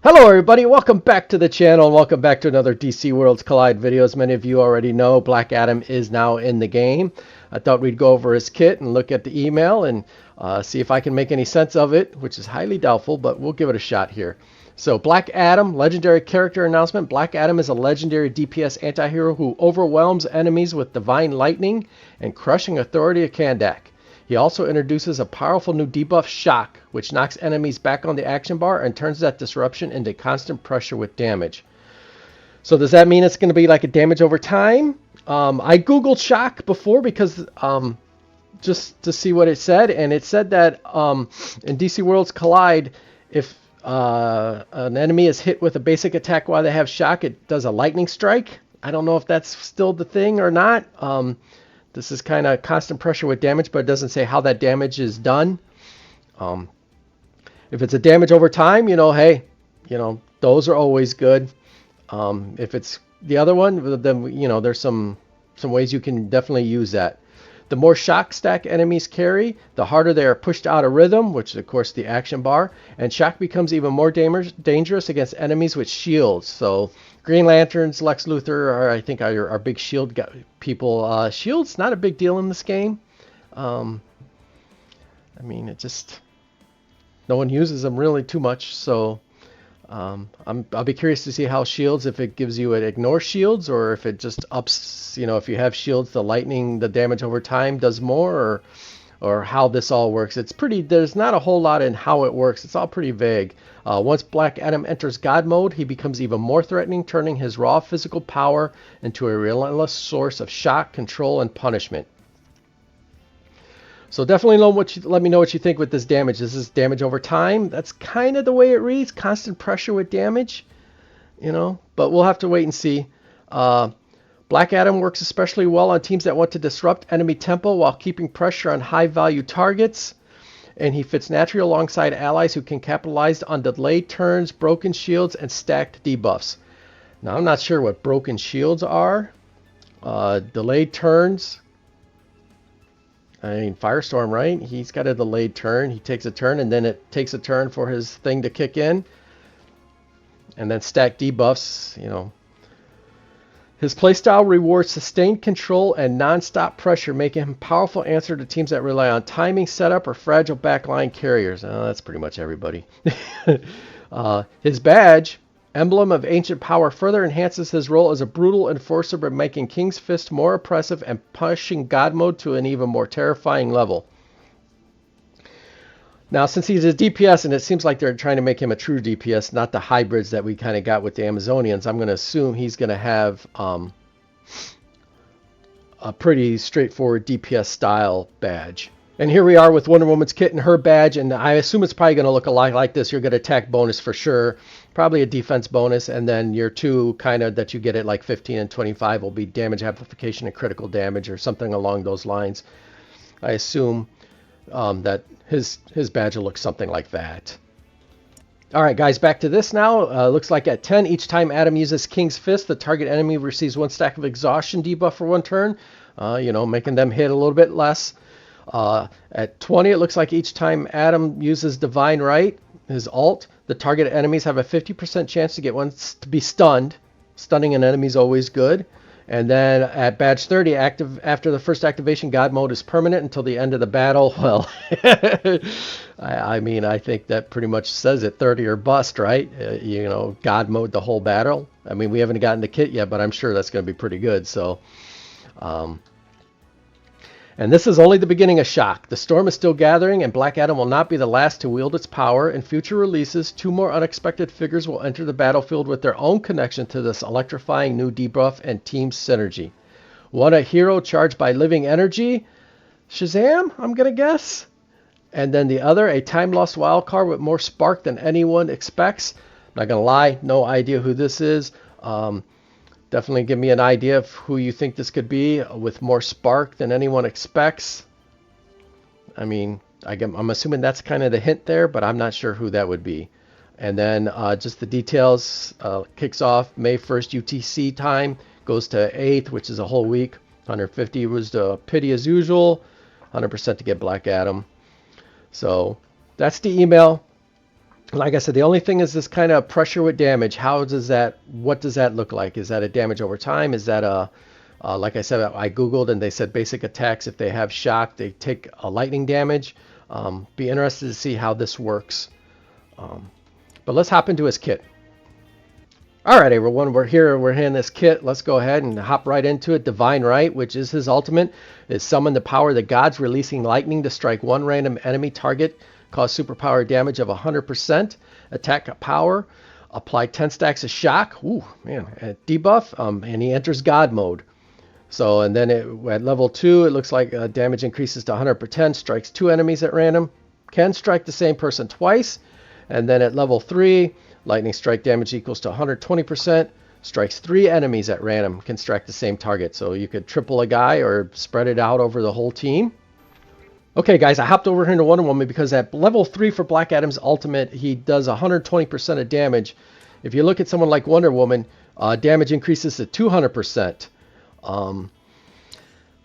Hello everybody, welcome back to the channel and welcome back to another DC Worlds Collide video. As many of you already know, Black Adam is now in the game. I thought we'd go over his kit and look at the email and see if I can make any sense of it, which is highly doubtful, but we'll give it a shot here. So Black Adam, legendary character announcement. Black Adam is a legendary DPS antihero who overwhelms enemies with divine lightning and crushing authority of Kandak. He also introduces a powerful new debuff, Shock, which knocks enemies back on the action bar and turns that disruption into constant pressure with damage. So does that mean it's going to be like a damage over time? I googled Shock before because just to see what it said, and it said that in DC Worlds Collide, if an enemy is hit with a basic attack while they have Shock, it does a lightning strike. I don't know if that's still the thing or not. This is kind of constant pressure with damage, but it doesn't say how that damage is done. If it's a damage over time, hey, those are always good. If it's the other one, then, there's some ways you can definitely use that. The more shock stack enemies carry, the harder they are pushed out of rhythm, which is, of course, the action bar. And shock becomes even more dangerous against enemies with shields. So Green Lanterns, Lex Luthor I think, are big shield people. Shield's not a big deal in this game. I mean, no one uses them really too much. So I'll be curious to see how shields, if it gives you an ignore shields or if it just ups, if you have shields, the damage over time does more, or how this all works. There's not a whole lot in how it works. It's all pretty vague. Once Black Adam enters God mode, he becomes even more threatening, turning his raw physical power into a relentless source of shock, control, and punishment. So definitely let me know what you think with this damage. Is this damage over time? That's kind of the way it reads. Constant pressure with damage, but we'll have to wait and see. Black Adam works especially well on teams that want to disrupt enemy tempo while keeping pressure on high value targets. And he fits naturally alongside allies who can capitalize on delayed turns, broken shields, and stacked debuffs. Now I'm not sure what broken shields are. Delayed turns. I mean, Firestorm, right? He's got a delayed turn. He takes a turn, and then it takes a turn for his thing to kick in. And then stack debuffs, His playstyle rewards sustained control and non-stop pressure, making him a powerful answer to teams that rely on timing, setup, or fragile backline carriers. That's pretty much everybody. His badge, Emblem of Ancient Power, further enhances his role as a brutal enforcer by making King's Fist more oppressive and pushing God mode to an even more terrifying level. Now, since he's a DPS, and it seems like they're trying to make him a true DPS, not the hybrids that we kind of got with the Amazonians, I'm going to assume he's going to have a pretty straightforward DPS style badge. And here we are with Wonder Woman's kit and her badge, and I assume it's probably going to look a lot like this. You'll get attack bonus for sure, probably a defense bonus, and then your two kind of that you get at like 15 and 25 will be damage amplification and critical damage or something along those lines. I assume that his badge will look something like that. All right, guys, back to this now. Looks like at 10, each time Adam uses King's Fist, the target enemy receives one stack of exhaustion debuff for one turn, making them hit a little bit less. At 20, it looks like each time Adam uses Divine Right, his ult, the target enemies have a 50% chance to get one to be stunned. Stunning an enemy is always good. And then at badge 30, after the first activation, God mode is permanent until the end of the battle. Well, I think that pretty much says it, 30 or bust, right? God mode the whole battle. I mean, we haven't gotten the kit yet, but I'm sure that's going to be pretty good. So, and this is only the beginning of Shock. The storm is still gathering, and Black Adam will not be the last to wield its power. In future releases, two more unexpected figures will enter the battlefield with their own connection to this electrifying new debuff and team synergy. One, a hero charged by living energy, Shazam, I'm going to guess. And then the other, a time-lost wildcard with more spark than anyone expects. I'm not going to lie, no idea who this is. Definitely give me an idea of who you think this could be with more spark than anyone expects. I mean, I'm assuming that's kind of the hint there, but I'm not sure who that would be. And then just the details kicks off May 1st UTC time, goes to 8th, which is a whole week. 150 was the pity as usual, 100% to get Black Adam. So that's the email. Like I said, the only thing is this kind of pressure with damage. What does that look like? Is that a damage over time? Is that like I said, I Googled and they said basic attacks, if they have shock, they take a lightning damage. Be interested to see how this works. But let's hop into his kit. Alright everyone, we're here, we're in this kit. Let's go ahead and hop right into it. Divine Right, which is his ultimate, is summon the power of the gods, releasing lightning to strike one random enemy target, cause superpower damage of 100%, attack power, apply 10 stacks of shock, ooh man, debuff, and he enters God mode. So, and then at level 2, it looks like damage increases to 100%, strikes 2 enemies at random, can strike the same person twice, and then at level 3, lightning strike damage equals to 120%, strikes 3 enemies at random, can strike the same target. So you could triple a guy or spread it out over the whole team. Okay guys, I hopped over here into Wonder Woman because at level 3 for Black Adam's ultimate, he does 120% of damage. If you look at someone like Wonder Woman, damage increases to 200%.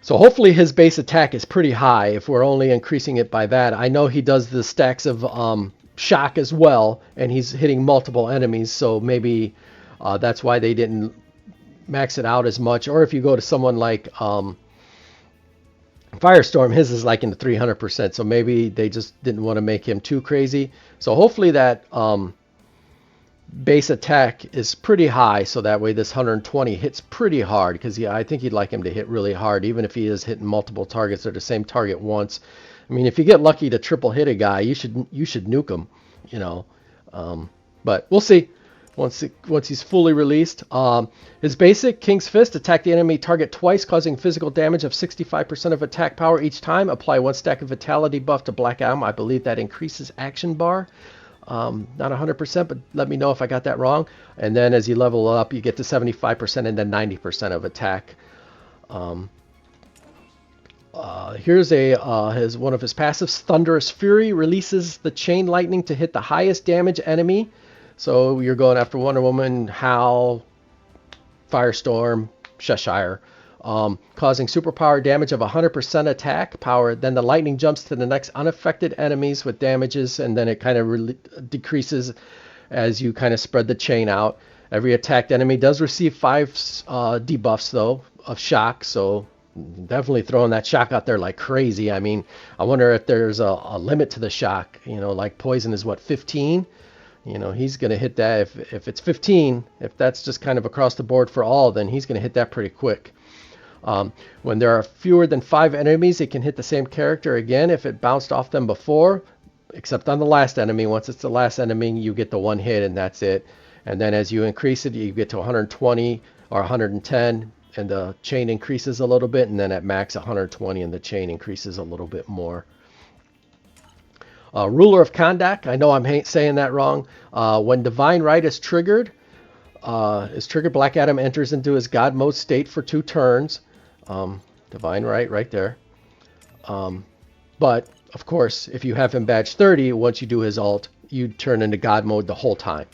So hopefully his base attack is pretty high if we're only increasing it by that. I know he does the stacks of shock as well, and he's hitting multiple enemies, so maybe that's why they didn't max it out as much. Or if you go to someone like Firestorm, his is like in the 300%, so maybe they just didn't want to make him too crazy. So hopefully that base attack is pretty high, so that way this 120 hits pretty hard, because I think you'd like him to hit really hard, even if he is hitting multiple targets or the same target once. I mean, if you get lucky to triple hit a guy, you should nuke him, you know. But we'll see once he's fully released. His basic, King's Fist, attack the enemy target twice, causing physical damage of 65% of attack power each time. Apply 1 stack of Vitality buff to Black Adam. I believe that increases action bar. Not 100%, but let me know if I got that wrong. And then as you level up, you get to 75% and then 90% of attack. Here's one of his passives, Thunderous Fury, releases the chain lightning to hit the highest damage enemy. So you're going after Wonder Woman, Hal, Firestorm, Cheshire, causing superpower damage of 100% attack power. Then the lightning jumps to the next unaffected enemies with damages, and then it kind of decreases as you kind of spread the chain out. Every attacked enemy does receive 5 debuffs though of shock, so definitely throwing that shock out there like crazy. I mean, I wonder if there's a limit to the shock. You know, like poison is what, 15? You know, he's going to hit that. If it's 15, if that's just kind of across the board for all, then he's going to hit that pretty quick. When there are fewer than 5 enemies, it can hit the same character again if it bounced off them before, except on the last enemy. Once it's the last enemy, you get the 1 hit and that's it. And then as you increase it, you get to 120 or 110. And the chain increases a little bit, and then at max 120 and the chain increases a little bit more. Ruler of Kahndaq, I know I'm saying that wrong. When Divine Right is triggered, Black Adam enters into his God mode state for 2 turns. Divine Right there. But of course, if you have him badge 30, once you do his ult, you turn into God mode the whole time.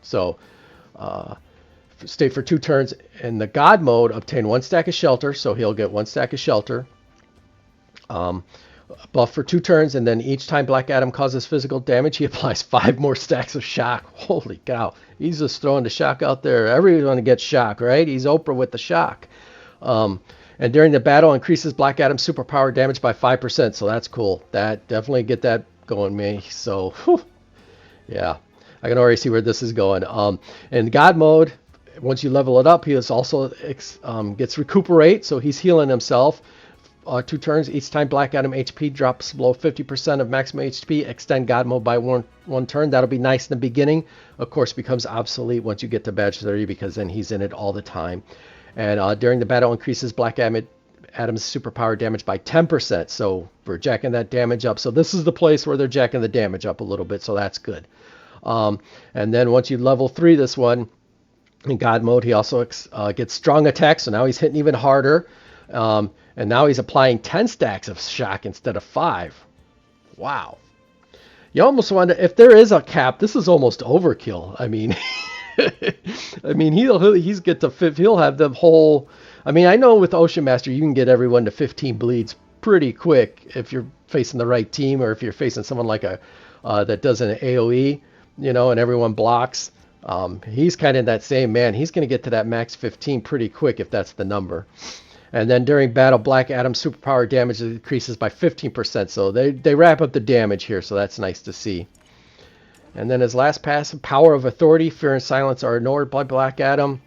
So stay for 2 turns in the God mode, obtain 1 stack of shelter, so he'll get 1 stack of shelter. Buff for 2 turns, and then each time Black Adam causes physical damage, he applies 5 more stacks of shock. Holy cow, he's just throwing the shock out there. Everyone gets shock, right? He's Oprah with the shock. And during the battle, increases Black Adam's superpower damage by 5%, so that's cool. That definitely get that going, me. So, whew, yeah, I can already see where this is going. In God mode, once you level it up, he is also gets recuperate, so he's healing himself. 2 turns. Each time Black Adam HP drops below 50% of maximum HP, extend God mode by one turn. That'll be nice in the beginning. Of course, becomes obsolete once you get to badge 30, because then he's in it all the time. And during the battle, increases Black Adam's superpower damage by 10%. So we're jacking that damage up. So this is the place where they're jacking the damage up a little bit, so that's good. And then once you level 3 this one, in God mode, he also gets strong attack, so now he's hitting even harder. And now he's applying 10 stacks of shock instead of 5. Wow. You almost wonder if there is a cap. This is almost overkill. I mean, he'll have the whole. I mean, I know with Ocean Master you can get everyone to 15 bleeds pretty quick if you're facing the right team, or if you're facing someone like that does an AOE. and everyone blocks. He's kind of that same man. He's going to get to that max 15 pretty quick if that's the number. And then during battle, Black Adam's superpower damage decreases by 15%. So they wrap up the damage here, so that's nice to see. And then his last passive, Power of Authority, Fear and Silence are ignored by Black Adam.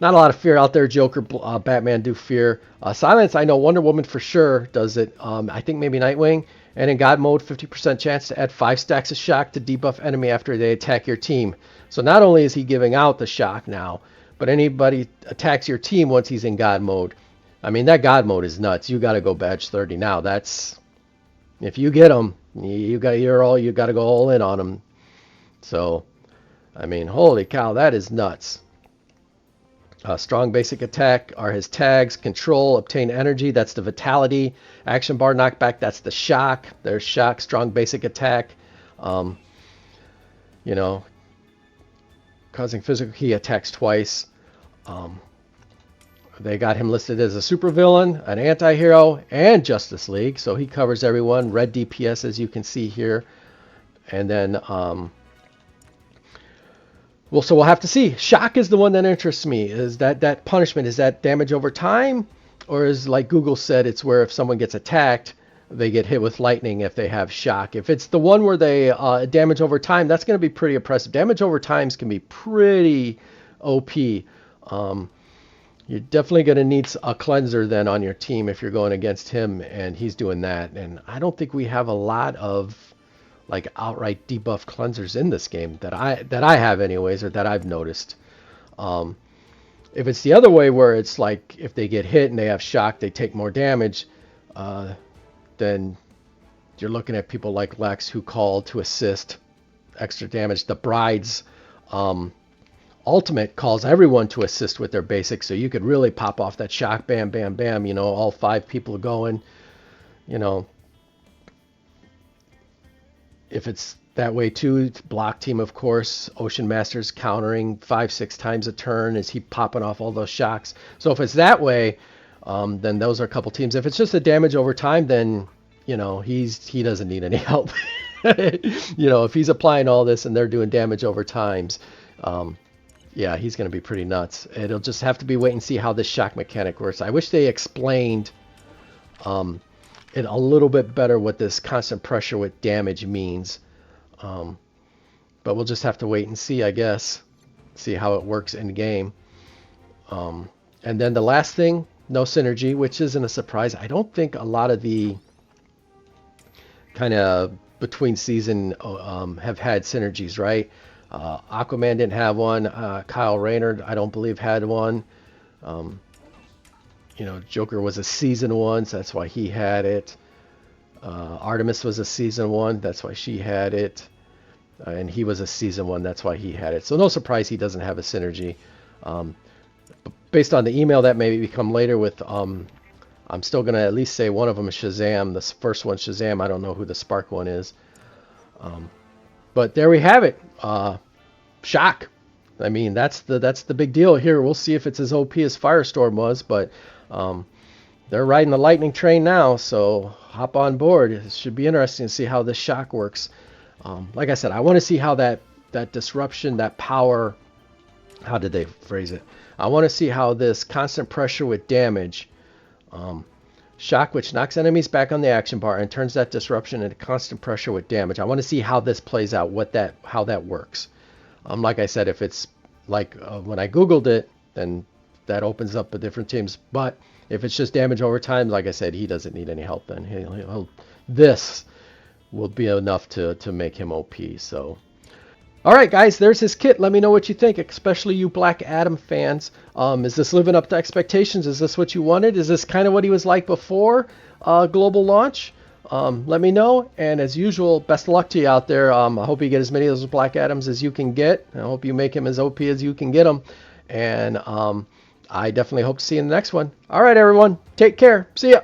Not a lot of fear out there. Joker, Batman do fear. Silence, I know Wonder Woman for sure does it. I think maybe Nightwing. And in God mode, 50% chance to add 5 stacks of shock to debuff enemy after they attack your team. So not only is he giving out the shock now, but anybody attacks your team once he's in God mode. I mean, that God mode is nuts. You got to go badge 30 now. That's, if you get him, you got to go all in on him. So, I mean, holy cow, that is nuts. Strong basic attack are his tags. Control, obtain energy, that's the vitality. Action bar knockback, that's the shock. There's shock. Strong basic attack. Causing physical, he attacks twice. They got him listed as a supervillain, an anti-hero, and Justice League, so he covers everyone. Red DPS, as you can see here. And then so we'll have to see. Shock is the one that interests me. Is that punishment? Is that damage over time? Or is, like Google said, it's where if someone gets attacked, they get hit with lightning if they have shock. If it's the one where they damage over time, that's going to be pretty oppressive. Damage over times can be pretty OP. You're definitely going to need a cleanser then on your team if you're going against him, and he's doing that. And I don't think we have a lot of like outright debuff cleansers in this game that I have anyways, or that I've noticed. If it's the other way where it's like if they get hit and they have shock, they take more damage, then you're looking at people like Lex who call to assist extra damage. The Bride's ultimate calls everyone to assist with their basics, so you could really pop off that shock, bam, bam, bam, all 5 people going, If it's that way too, block team, of course, Ocean Master's countering 5-6 times a turn. Is he popping off all those shocks? So if it's that way, then those are a couple teams. If it's just a damage over time, then he doesn't need any help. If he's applying all this and they're doing damage over times, yeah, he's going to be pretty nuts. It'll just have to be wait and see how this shock mechanic works. I wish they explained it a little bit better what this constant pressure with damage means. But we'll just have to wait and see, I guess. See how it works in game. And then the last thing, no synergy, which isn't a surprise. I don't think a lot of the kind of between season have had synergies, right? Aquaman didn't have one. Kyle Rayner, I don't believe, had one. Joker was a season 1, so that's why he had it. Artemis was a season 1, that's why she had it. And he was a season 1, that's why he had it. So no surprise he doesn't have a synergy. Based on the email that may come later with, I'm still going to at least say one of them is Shazam. The first one, Shazam, I don't know who the Spark one is. But there we have it. Shock. I mean, that's the big deal here. We'll see if it's as OP as Firestorm was, but they're riding the lightning train now, so hop on board. It should be interesting to see how this shock works. Like I said, I want to see how that disruption, that power, how did they phrase it? I want to see how this constant pressure with damage, shock, which knocks enemies back on the action bar and turns that disruption into constant pressure with damage. I want to see how this plays out, how that works. Like I said, if it's like when I Googled it, then that opens up the different teams. But if it's just damage over time, like I said, he doesn't need any help then. This will be enough to make him OP. So, all right, guys, there's his kit. Let me know what you think, especially you Black Adam fans. Is this living up to expectations? Is this what you wanted? Is this kind of what he was like before global launch? Let me know, and as usual, best of luck to you out there. I hope you get as many of those Black Adams as you can get. I hope you make him as OP as you can get him, and I definitely hope to see you in the next one. All right, everyone, take care. See ya.